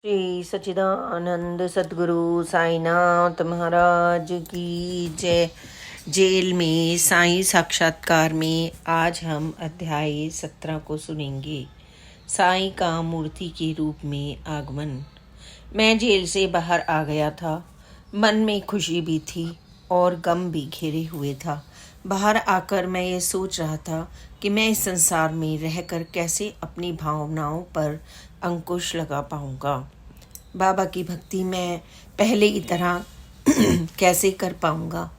श्री सच्चिदानंद सद्गुरु साईनाथ महाराज की जय। जेल में साईं साक्षात्कार में आज हम अध्याय 17 को सुनेंगे। साईं का मूर्ति के रूप में आगमन। मैं जेल से बाहर आ गया था। मन में खुशी भी थी और गम भी घेरे हुए था। बाहर आकर मैं ये सोच रहा था कि मैं इस संसार में रहकर कैसे अपनी भावनाओं पर अंकुश लगा पाऊंगा। बाबा की भक्ति मैं पहले की तरह कैसे कर पाऊंगा।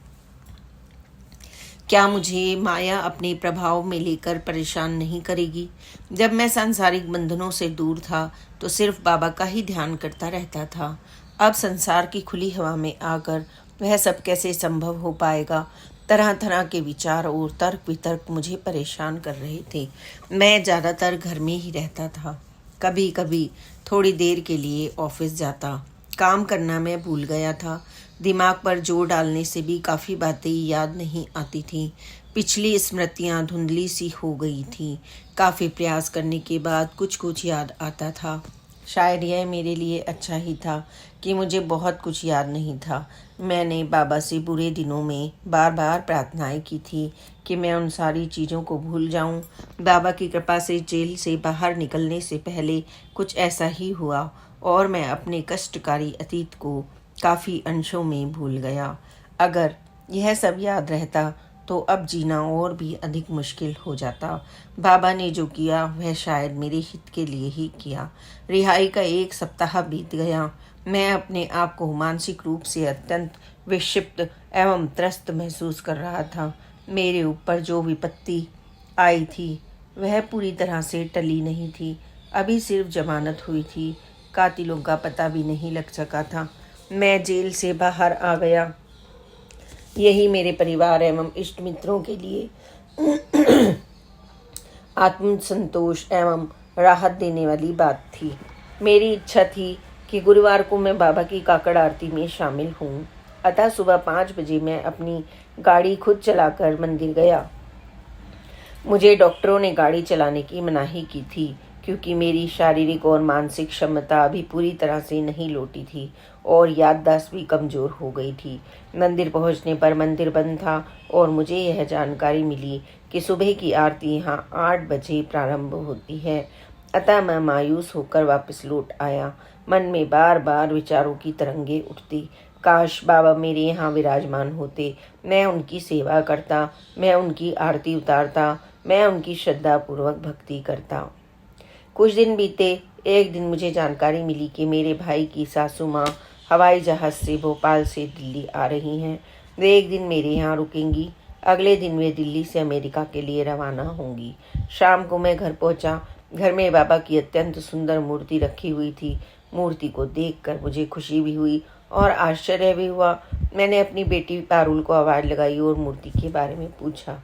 क्या मुझे माया अपने प्रभाव में लेकर परेशान नहीं करेगी। जब मैं सांसारिक बंधनों से दूर था तो सिर्फ बाबा का ही ध्यान करता रहता था। अब संसार की खुली हवा में आकर वह सब कैसे संभव हो पाएगा। तरह तरह के विचार और तर्क वितर्क मुझे परेशान कर रहे थे। मैं ज़्यादातर घर में ही रहता था। कभी कभी थोड़ी देर के लिए ऑफिस जाता। काम करना मैं भूल गया था। दिमाग पर जोर डालने से भी काफ़ी बातें याद नहीं आती थीं। पिछली स्मृतियां धुंधली सी हो गई थीं। काफ़ी प्रयास करने के बाद कुछ कुछ याद आता था। शायद यह मेरे लिए अच्छा ही था कि मुझे बहुत कुछ याद नहीं था। मैंने बाबा से बुरे दिनों में बार बार प्रार्थनाएं की थी कि मैं उन सारी चीज़ों को भूल जाऊं। बाबा की कृपा से जेल से बाहर निकलने से पहले कुछ ऐसा ही हुआ और मैं अपने कष्टकारी अतीत को काफ़ी अंशों में भूल गया। अगर यह सब याद रहता तो अब जीना और भी अधिक मुश्किल हो जाता। बाबा ने जो किया वह शायद मेरे हित के लिए ही किया। रिहाई का 1 सप्ताह बीत गया। मैं अपने आप को मानसिक रूप से अत्यंत विक्षिप्त एवं त्रस्त महसूस कर रहा था। मेरे ऊपर जो विपत्ति आई थी वह पूरी तरह से टली नहीं थी। अभी सिर्फ जमानत हुई थी। कातिलों का पता भी नहीं लग सका था। मैं जेल से बाहर आ गया। यही मेरे परिवार एवं इष्ट मित्रों के लिए आत्म संतोष एवं राहत देने वाली बात थी। मेरी इच्छा थी कि गुरुवार को मैं बाबा की काकड़ आरती में शामिल हूँ। अतः सुबह 5 बजे मैं अपनी गाड़ी खुद चलाकर मंदिर गया। मुझे डॉक्टरों ने गाड़ी चलाने की मनाही की थी क्योंकि मेरी शारीरिक और मानसिक क्षमता अभी पूरी तरह से नहीं लौटी थी और याददाश्त भी कमज़ोर हो गई थी। मंदिर पहुंचने पर मंदिर बंद था और मुझे यह जानकारी मिली कि सुबह की आरती यहाँ 8 बजे प्रारंभ होती है। अतः मैं मायूस होकर वापस लौट आया। मन में बार बार विचारों की तरंगे उठती। काश बाबा मेरे यहाँ विराजमान होते। मैं उनकी सेवा करता, मैं उनकी आरती उतारता, मैं उनकी श्रद्धापूर्वक भक्ति करता। कुछ दिन बीते। एक दिन मुझे जानकारी मिली कि मेरे भाई की सासू माँ हवाई जहाज़ से भोपाल से दिल्ली आ रही हैं। वे एक दिन मेरे यहाँ रुकेंगी। अगले दिन वे दिल्ली से अमेरिका के लिए रवाना होंगी। शाम को मैं घर पहुँचा। घर में बाबा की अत्यंत सुंदर मूर्ति रखी हुई थी। मूर्ति को देखकर मुझे खुशी भी हुई और आश्चर्य भी हुआ। मैंने अपनी बेटी पारुल को आवाज़ लगाई और मूर्ति के बारे में पूछा।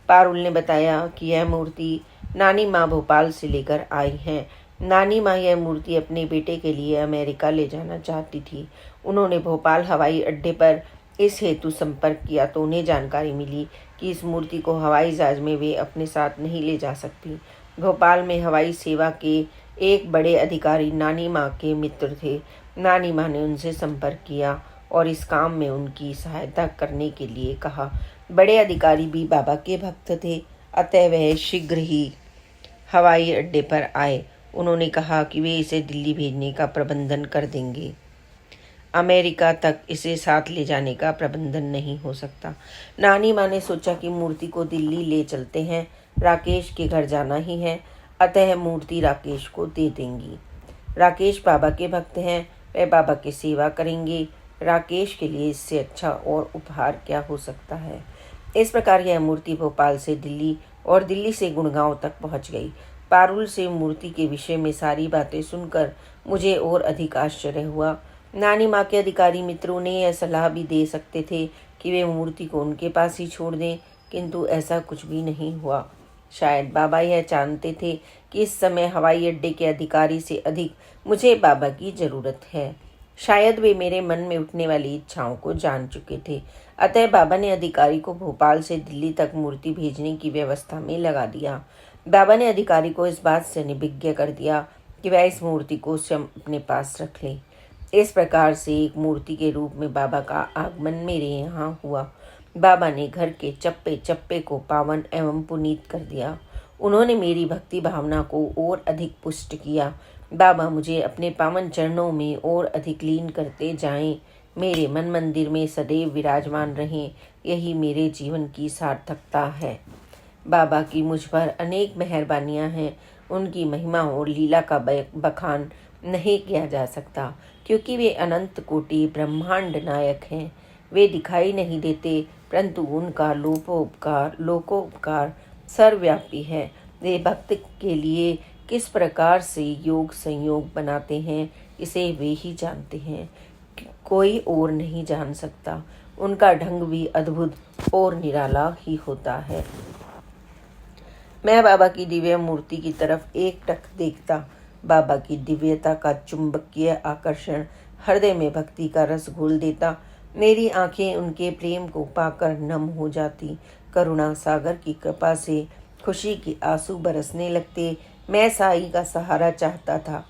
पारुल ने बताया कि यह मूर्ति नानी माँ भोपाल से लेकर आई हैं। नानी माँ यह मूर्ति अपने बेटे के लिए अमेरिका ले जाना चाहती थी। उन्होंने भोपाल हवाई अड्डे पर इस हेतु संपर्क किया तो उन्हें जानकारी मिली कि इस मूर्ति को हवाई जहाज में वे अपने साथ नहीं ले जा सकती। भोपाल में हवाई सेवा के एक बड़े अधिकारी नानी माँ के मित्र थे। नानी माँ ने उनसे संपर्क किया और इस काम में उनकी सहायता करने के लिए कहा। बड़े अधिकारी भी बाबा के भक्त थे, अतः वह शीघ्र ही हवाई अड्डे पर आए। उन्होंने कहा कि वे इसे दिल्ली भेजने का प्रबंधन कर देंगे। अमेरिका तक इसे साथ ले जाने का प्रबंधन नहीं हो सकता। नानी माँ ने सोचा कि मूर्ति को दिल्ली ले चलते हैं। राकेश के घर जाना ही है, अतः मूर्ति राकेश को दे देंगी। राकेश बाबा के भक्त हैं, वे बाबा की सेवा करेंगे। राकेश के लिए इससे अच्छा और उपहार क्या हो सकता है। इस प्रकार यह मूर्ति भोपाल से दिल्ली और दिल्ली से गुड़गांव तक पहुंच गई। पारुल से मूर्ति के विषय में सारी बातें सुनकर मुझे और अधिक आश्चर्य हुआ। नानी माँ के अधिकारी मित्रों ने यह सलाह भी दे सकते थे कि वे मूर्ति को उनके पास ही छोड़ दें, किंतु ऐसा कुछ भी नहीं हुआ। शायद बाबा यह जानते थे कि इस समय हवाई अड्डे के अधिकारी से अधिक मुझे बाबा की ज़रूरत है। शायद वे मेरे मन में उठने वाली इच्छाओं को जान चुके थे। अतः बाबा ने अधिकारी को भोपाल से दिल्ली तक मूर्ति भेजने की व्यवस्था में लगा दिया। बाबा ने अधिकारी को इस बात से निविज्ञ कर दिया कि वह इस मूर्ति को स्वयं अपने पास रख ले। इस प्रकार से एक मूर्ति के रूप में बाबा का आगमन मेरे यहाँ हुआ। बाबा ने घर के चप्पे चप्पे को पावन एवं पुनीत कर दिया। उन्होंने मेरी भक्ति भावना को और अधिक पुष्ट किया। बाबा मुझे अपने पावन चरणों में और अधिक लीन करते जाएं, मेरे मन मंदिर में सदैव विराजमान रहें, यही मेरे जीवन की सार्थकता है। बाबा की मुझ पर अनेक मेहरबानियां हैं। उनकी महिमा और लीला का बखान नहीं किया जा सकता, क्योंकि वे अनंत कोटि ब्रह्मांड नायक हैं। वे दिखाई नहीं देते, परंतु उनका लोकोपकार सर्वव्यापी है। वे भक्त के लिए किस प्रकार से योग संयोग बनाते हैं, इसे वे ही जानते हैं, कोई और नहीं जान सकता। उनका ढंग भी अद्भुत और निराला ही होता है। मैं बाबा की दिव्य मूर्ति की तरफ एकटक देखता। बाबा की दिव्यता का चुंबकीय आकर्षण हृदय में भक्ति का रस घोल देता। मेरी आंखें उनके प्रेम को पाकर नम हो जाती। करुणा सागर की कृपा से खुशी के आंसू बरसने लगते। मैं साई का सहारा चाहता था।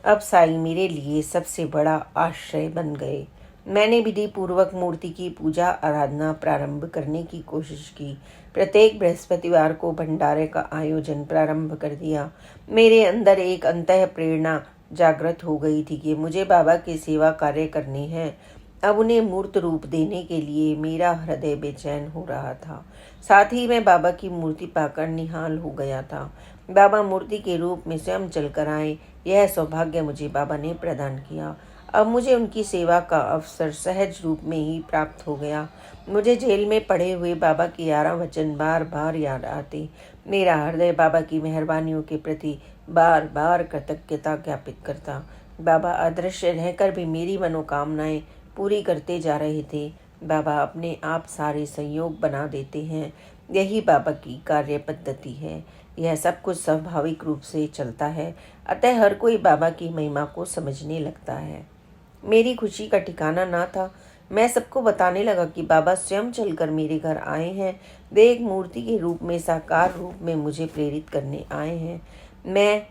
अब साई मेरे लिए सबसे बड़ा आश्रय बन गए। मैंने विधि पूर्वक मूर्ति की पूजा आराधना प्रारंभ करने की कोशिश की। प्रत्येक बृहस्पतिवार को भंडारे का आयोजन प्रारंभ कर दिया। मेरे अंदर एक अंतः प्रेरणा जागृत हो गई थी कि मुझे बाबा की सेवा कार्य करने हैं। अब उन्हें मूर्त रूप देने के लिए मेरा हृदय बेचैन हो रहा था। साथ ही मैं बाबा की मूर्ति पाकर निहाल हो गया था। बाबा मूर्ति के रूप में स्वयं चलकर आए, यह सौभाग्य मुझे बाबा ने प्रदान किया। अब मुझे उनकी सेवा का अवसर सहज रूप में ही प्राप्त हो गया। मुझे जेल में पड़े हुए बाबा के 11 वचन बार बार याद आते। मेरा हृदय बाबा की मेहरबानियों के प्रति बार बार कृतज्ञता ज्ञापित करता। बाबा अदृश्य रहकर भी मेरी मनोकामनाएं पूरी करते जा रहे थे। बाबा अपने आप सारे संयोग बना देते हैं, यही बाबा की कार्य पद्धति है। यह सब कुछ स्वाभाविक रूप से चलता है, अतः हर कोई बाबा की महिमा को समझने लगता है। मेरी खुशी का ठिकाना ना था। मैं सबको बताने लगा कि बाबा स्वयं चलकर मेरे घर आए हैं। वे एक मूर्ति के रूप में, साकार रूप में मुझे प्रेरित करने आए हैं। मैं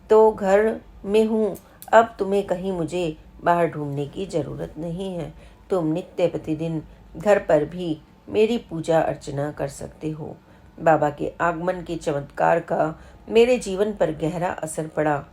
तो घर में हूँ, अब तुम्हें कहीं मुझे बाहर ढूंढने की जरूरत नहीं है। तुम नित्य प्रतिदिन घर पर भी मेरी पूजा अर्चना कर सकते हो। बाबा के आगमन के चमत्कार का मेरे जीवन पर गहरा असर पड़ा।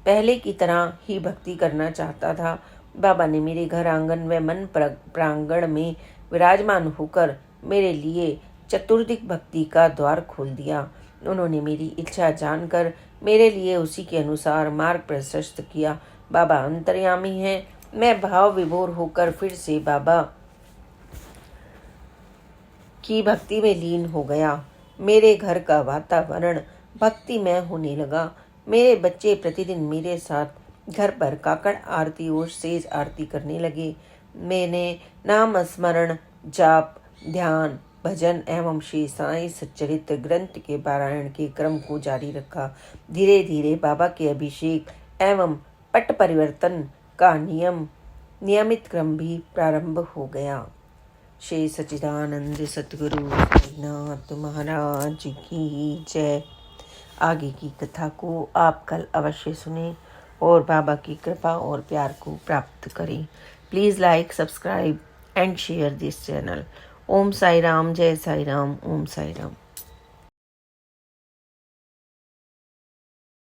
पहले की तरह ही भक्ति करना चाहता था। बाबा ने मेरे घर आंगन व मन प्रांगण में विराजमान होकर मेरे लिए चतुर्दिक भक्ति का द्वार खोल दिया। उन्होंने मेरी इच्छा जानकर मेरे लिए उसी के अनुसार मार्ग प्रशस्त किया। बाबा अंतर्यामी हैं। मैं भाव विभोर होकर फिर से बाबा की भक्ति में लीन हो गया। मेरे घर का वातावरण भक्तिमय होने लगा। मेरे बच्चे प्रतिदिन मेरे साथ घर पर काकड़ आरती और सेज आरती करने लगे। मैंने नाम स्मरण, जाप, ध्यान, भजन एवं श्री साईं सच्चरित्र ग्रंथ के पारायण के क्रम को जारी रखा। धीरे धीरे बाबा के अभिषेक एवं पट परिवर्तन का नियमित क्रम भी प्रारंभ हो गया। श्री सच्चिदानंद सतगुरु साईनाथ महाराज की जय। आगे की कथा को आप कल अवश्य सुनें और बाबा की कृपा और प्यार को प्राप्त करें। Please like, subscribe and share this channel. Om Sai Ram, जय साई राम, ओम साई राम।